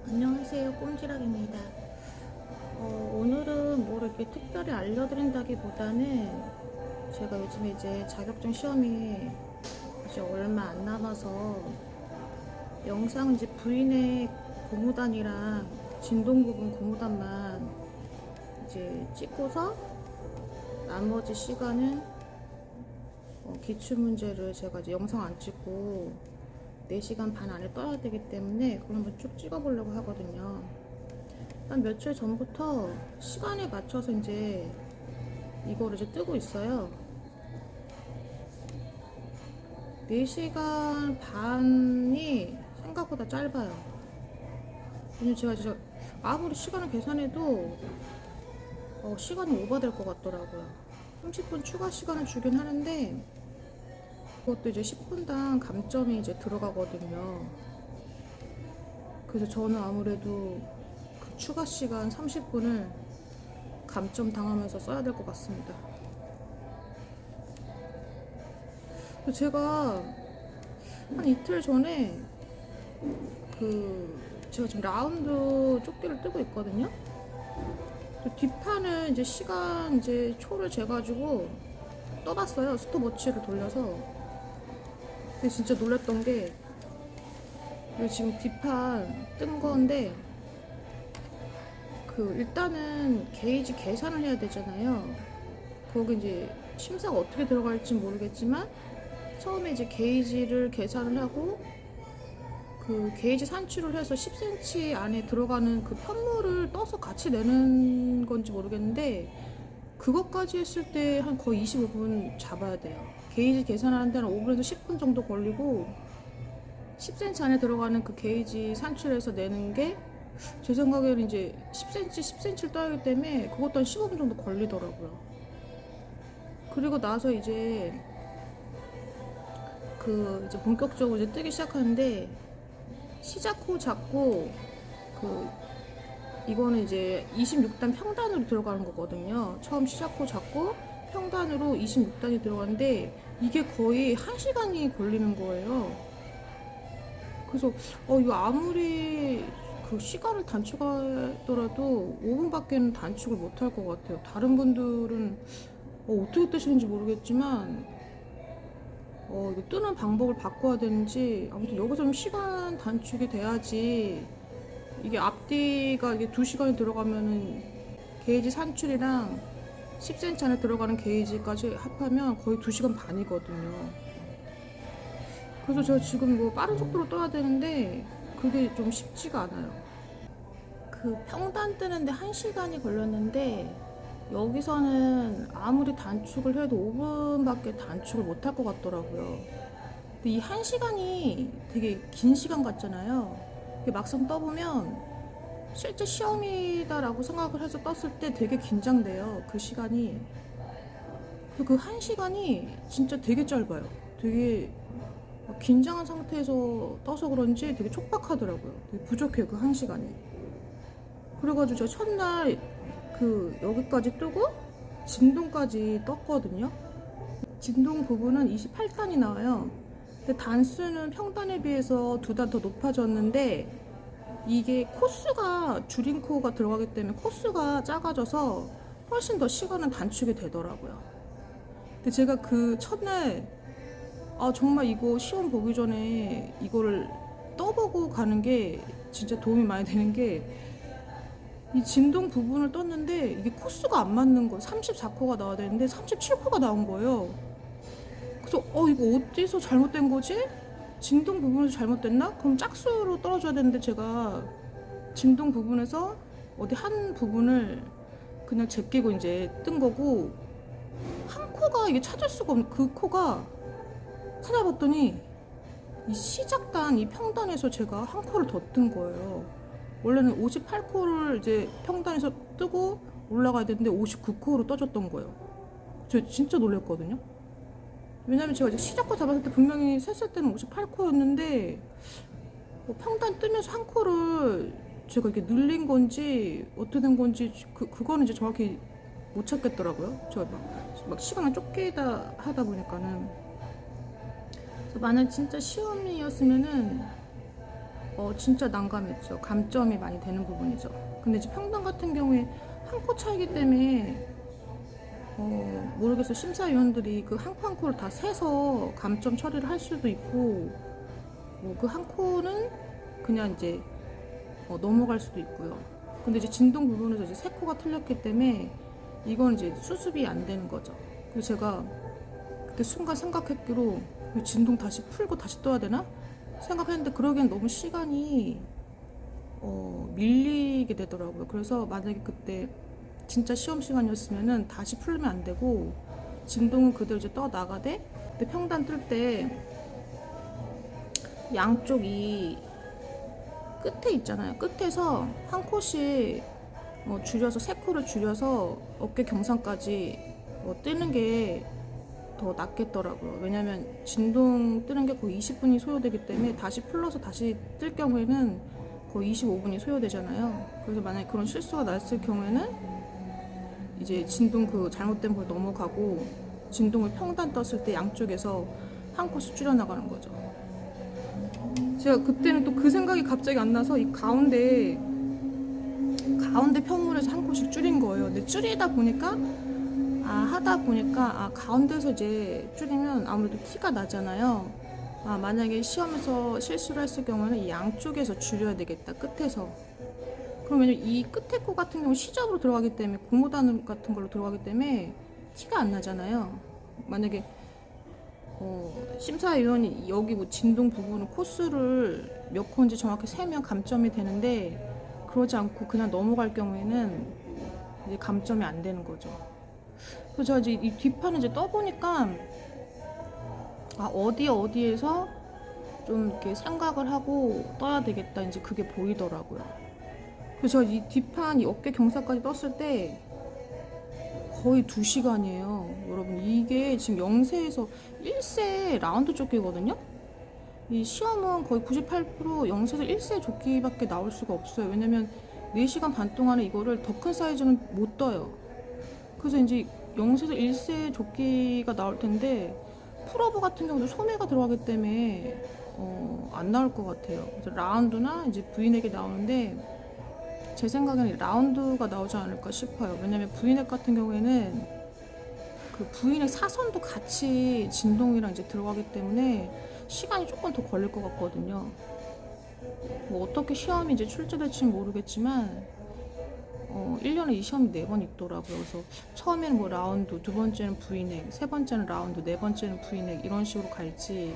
안녕하세요, 꼼지락입니다. 오늘은 뭐 이렇게 특별히 알려드린다기보다는 제가 요즘에 이제 자격증 시험이 이제 얼마 안 남아서 영상 이제 부인의 고무단이랑 진동 부분 고무단만 이제 찍고서 나머지 시간은 기출문제를 제가 이제 영상 안 찍고 4시간 반 안에 떠야 되기 때문에 그걸 한번 쭉 찍어보려고 하거든요. 한 며칠 전부터 시간에 맞춰서 이제 이거를 이제 뜨고 있어요. 4시간 반이 생각보다 짧아요. 왜냐면 제가 진짜 아무리 시간을 계산해도 시간이 오버될 것 같더라고요. 30분 추가 시간을 주긴 하는데 그것도 이제 10분당 감점이 이제 들어가거든요. 그래서 저는 아무래도 그 추가 시간 30분을 감점 당하면서 써야 될 것 같습니다. 제가 한 이틀 전에 제가 지금 라운드 쪽지를 뜨고 있거든요. 뒷판을 이제 시간 이제 초를 재가지고 떠봤어요. 스톱워치를 돌려서. 근데 진짜 놀랐던 게 지금 뒷판 뜬 건데 일단은 게이지 계산을 해야 되잖아요. 거기 이제 심사가 어떻게 들어갈지 모르겠지만 처음에 이제 게이지를 계산을 하고 게이지 산출을 해서 10cm 안에 들어가는 그 편물을 떠서 같이 내는 건지 모르겠는데 그것까지 했을 때 한 거의 25분 잡아야 돼요. 게이지 계산하는 데는 5분에서 10분 정도 걸리고 10cm 안에 들어가는 그 게이지 산출해서 내는 게 제 생각에는 이제 10cm를 떠야 하기 때문에 그것도 한 15분 정도 걸리더라고요. 그리고 나서 이제 이제 본격적으로 이제 뜨기 시작하는데 시작호 잡고 이거는 이제 26단 평단으로 들어가는 거거든요. 처음 시작호 잡고 평단으로 26단이 들어가는데 이게 거의 1시간이 걸리는 거예요. 그래서 이거 아무리 시간을 단축하더라도 5분밖에는 단축을 못 할 것 같아요. 다른 분들은 어떻게 뜨시는지 모르겠지만 이거 뜨는 방법을 바꿔야 되는지 아무튼 여기서 좀 시간 단축이 돼야지. 이게 앞뒤가 이게 2시간이 들어가면은 게이지 산출이랑 10cm 안에 들어가는 게이지까지 합하면 거의 2시간 반이거든요. 그래서 제가 지금 뭐 빠른 속도로 떠야 되는데 그게 좀 쉽지가 않아요. 평단 뜨는데 1시간이 걸렸는데 여기서는 아무리 단축을 해도 5분밖에 단축을 못 할 것 같더라고요. 근데 이 1시간이 되게 긴 시간 같잖아요. 막상 떠보면 실제 시험이다라고 생각을 해서 떴을 때 되게 긴장돼요. 그 시간이. 그 1시간이 진짜 되게 짧아요. 되게 긴장한 상태에서 떠서 그런지 되게 촉박하더라고요. 되게 부족해요, 그 1시간이. 그래가지고 제가 첫날 여기까지 뜨고 진동까지 떴거든요. 진동 부분은 28단이 나와요. 근데 단수는 평단에 비해서 2단 더 높아졌는데 이게 코스가 주링코가 들어가기 때문에 코스가 작아져서 훨씬 더 시간은 단축이 되더라고요. 근데 제가 첫날 정말 이거 시험 보기 전에 이거를 떠보고 가는 게 진짜 도움이 많이 되는 게 이 진동 부분을 떴는데 이게 코스가 안 맞는 거예요. 34코가 나와야 되는데 37코가 나온 거예요. 그래서 이거 어디서 잘못된 거지? 진동 부분에서 잘못됐나? 그럼 짝수로 떨어져야 되는데 제가 진동 부분에서 어디 한 부분을 그냥 제끼고 이제 뜬 거고 한 코가 이게 찾을 수가 없는 그 코가 찾아봤더니 이 시작단 이 평단에서 제가 한 코를 더 뜬 거예요. 원래는 58코를 이제 평단에서 뜨고 올라가야 되는데 59코로 떠졌던 거예요. 저 진짜 놀랐거든요. 왜냐면 제가 이제 시작코 잡았을 때 분명히 셌을 때는 58코였는데 평단 뜨면서 한 코를 제가 이게 늘린 건지 어떻게 된 건지 그거는 이제 정확히 못 찾겠더라고요. 제가 막 시간을 쫓기다 하다 보니까는. 만약 진짜 시험이었으면은 진짜 난감했죠. 감점이 많이 되는 부분이죠. 근데 이제 평당 같은 경우에 한 코 차이기 때문에 모르겠어요. 심사위원들이 그 한 코 한 코를 다 세서 감점 처리를 할 수도 있고, 그 한 코는 그냥 이제 넘어갈 수도 있고요. 근데 이제 진동 부분에서 이제 세 코가 틀렸기 때문에 이건 이제 수습이 안 되는 거죠. 그래서 제가 그때 순간 생각했기로 진동 다시 풀고 다시 떠야 되나 생각했는데, 그러기엔 너무 시간이 밀리게 되더라고요. 그래서 만약에 그때 진짜 시험 시간이었으면은 다시 풀면 안 되고 진동은 그대로 이제 떠 나가되, 근데 평단 뜰 때 양쪽이 끝에 있잖아요. 끝에서 한 코씩 줄여서, 세 코를 줄여서 어깨 경상까지 뜨는 게 더 낫겠더라고요. 왜냐면 진동 뜨는 게 거의 20분이 소요되기 때문에 다시 풀러서 다시 뜰 경우에는 거의 25분이 소요되잖아요. 그래서 만약에 그런 실수가 났을 경우에는 이제 진동 그 잘못된 걸 넘어가고, 진동을 평단 떴을 때 양쪽에서 한 코씩 줄여나가는 거죠. 제가 그때는 또 그 생각이 갑자기 안 나서 이 가운데 편물에서 한 코씩 줄인 거예요. 근데 줄이다 보니까 하다 보니까 가운데서 이제 줄이면 아무래도 티가 나잖아요. 만약에 시험에서 실수를 했을 경우에는 이 양쪽에서 줄여야 되겠다, 끝에서. 그러면 이 끝에 코 같은 경우 시접으로 들어가기 때문에, 고무단 같은 걸로 들어가기 때문에 티가 안 나잖아요. 만약에 심사위원이 여기 뭐 진동 부분은 코수를 몇 코인지 정확히 세면 감점이 되는데, 그러지 않고 그냥 넘어갈 경우에는 이제 감점이 안 되는 거죠. 그래서 제가 이제 이 뒷판을 이제 떠보니까 어디에서 좀 이렇게 생각을 하고 떠야 되겠다, 이제 그게 보이더라고요. 그래서 제가 이 뒷판, 이 어깨 경사까지 떴을 때 거의 2시간이에요. 여러분, 이게 지금 0세에서 1세 라운드 조끼거든요. 이 시험은 거의 98% 0세에서 1세 조끼밖에 나올 수가 없어요. 왜냐면 4시간 반 동안에 이거를 더 큰 사이즈는 못 떠요. 그래서 이제 0세에서 1세 조끼가 나올 텐데, 풀오버 같은 경우도 소매가 들어가기 때문에 안 나올 것 같아요. 그래서 라운드나 이제 브이넥이 나오는데, 제 생각에는 라운드가 나오지 않을까 싶어요. 왜냐면 브이넥 같은 경우에는 그 브이넥 사선도 같이 진동이랑 이제 들어가기 때문에 시간이 조금 더 걸릴 것 같거든요. 뭐 어떻게 시험이 이제 출제될지는 모르겠지만 1년에 이 시험이 4번 있더라고요. 그래서 처음에는 뭐 라운드, 두 번째는 브이넥, 세 번째는 라운드, 네 번째는 브이넥, 이런 식으로 갈지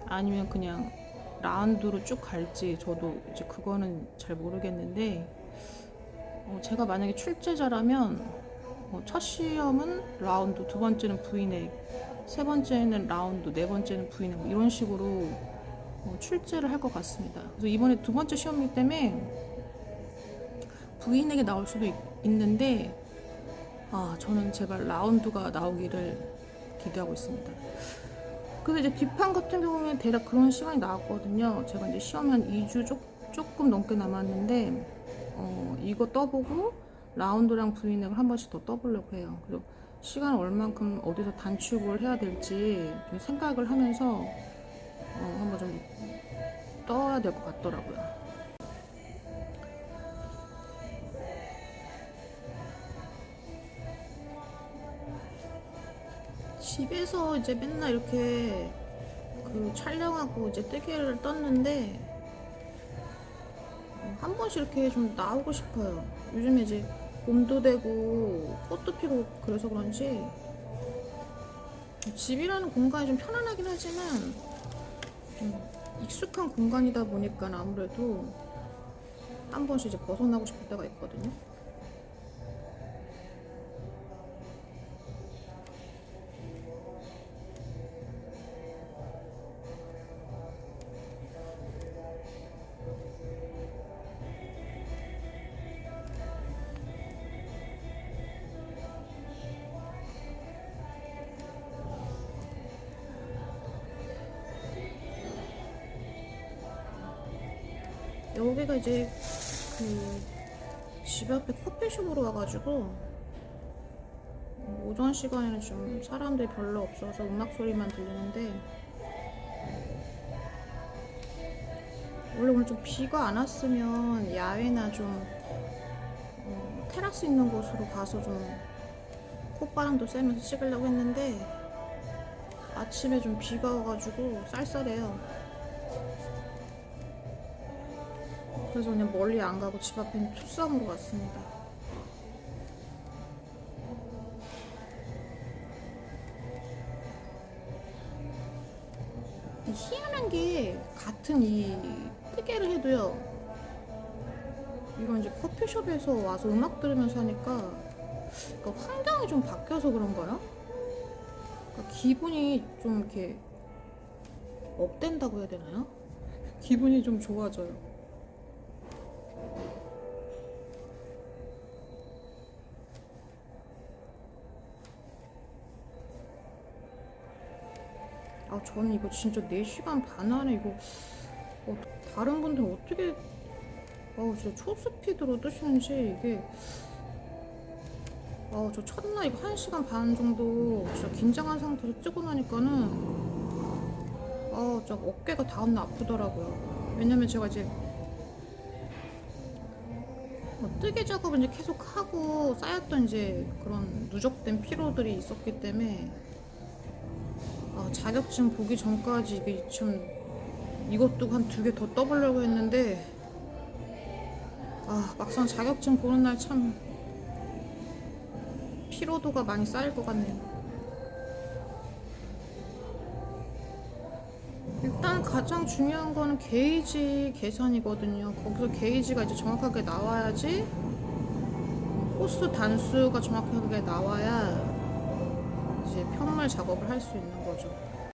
아니면 그냥 라운드로 쭉 갈지, 저도 이제 그거는 잘 모르겠는데, 제가 만약에 출제자라면 첫 시험은 라운드, 두 번째는 브이넥, 세 번째는 라운드, 네 번째는 브이넥, 이런 식으로 출제를 할 것 같습니다. 그래서 이번에 두 번째 시험이기 때문에 브이넥이 나올 수도 있는데, 저는 제발 라운드가 나오기를 기대하고 있습니다. 그래서 이제 뒷판 같은 경우는 대략 그런 시간이 나왔거든요. 제가 이제 시험이 한 2주 조금 넘게 남았는데, 이거 떠보고 라운드랑 브이넥을 한 번씩 더 떠보려고 해요. 그래서 시간을 얼만큼 어디서 단축을 해야 될지 좀 생각을 하면서 한번 좀 떠야 될 것 같더라고요. 집에서 이제 맨날 이렇게 그 촬영하고 이제 뜨개를 떴는데, 한 번씩 이렇게 좀 나오고 싶어요. 요즘에 이제 봄도 되고 꽃도 피고 그래서 그런지 집이라는 공간이 좀 편안하긴 하지만 좀 익숙한 공간이다 보니까 아무래도 한 번씩 이제 벗어나고 싶을 때가 있거든요. 여기가 이제 그 집 앞에 커피숍으로 와가지고 오전 시간에는 좀 사람들이 별로 없어서 음악 소리만 들리는데, 원래 오늘 좀 비가 안 왔으면 야외나 좀 테라스 있는 곳으로 가서 좀 콧바람도 쐬면서 찍으려고 했는데 아침에 좀 비가 와가지고 쌀쌀해요. 그래서 그냥 멀리 안 가고 집 앞에 있는 투썸으로 갔습니다. 희한한 게 같은 이 뜨개를 해도요. 이건 이제 커피숍에서 와서 음악 들으면서 하니까 그러니까 환경이 좀 바뀌어서 그런가요? 그러니까 기분이 좀 이렇게 업된다고 해야 되나요? 기분이 좀 좋아져요. 아, 저는 이거 진짜 4시간 반 안에 이거 다른 분들은 어떻게 진짜 초스피드로 뜨시는지 이게 저 첫날 이거 1시간 반 정도 진짜 긴장한 상태에서 뜨고 나니까는 진짜 어깨가 다음날 아프더라고요. 왜냐면 제가 이제 뜨개 작업을 이제 계속 하고 쌓였던 이제 그런 누적된 피로들이 있었기 때문에 자격증 보기 전까지 이게 좀 이것도 한 2개 더 떠보려고 했는데 막상 자격증 보는 날 참 피로도가 많이 쌓일 것 같네요. 일단 가장 중요한 거는 게이지 계산이거든요. 거기서 게이지가 이제 정확하게 나와야지 호스 단수가 정확하게 나와야 이제 편말 작업을 할 수 있는 거죠.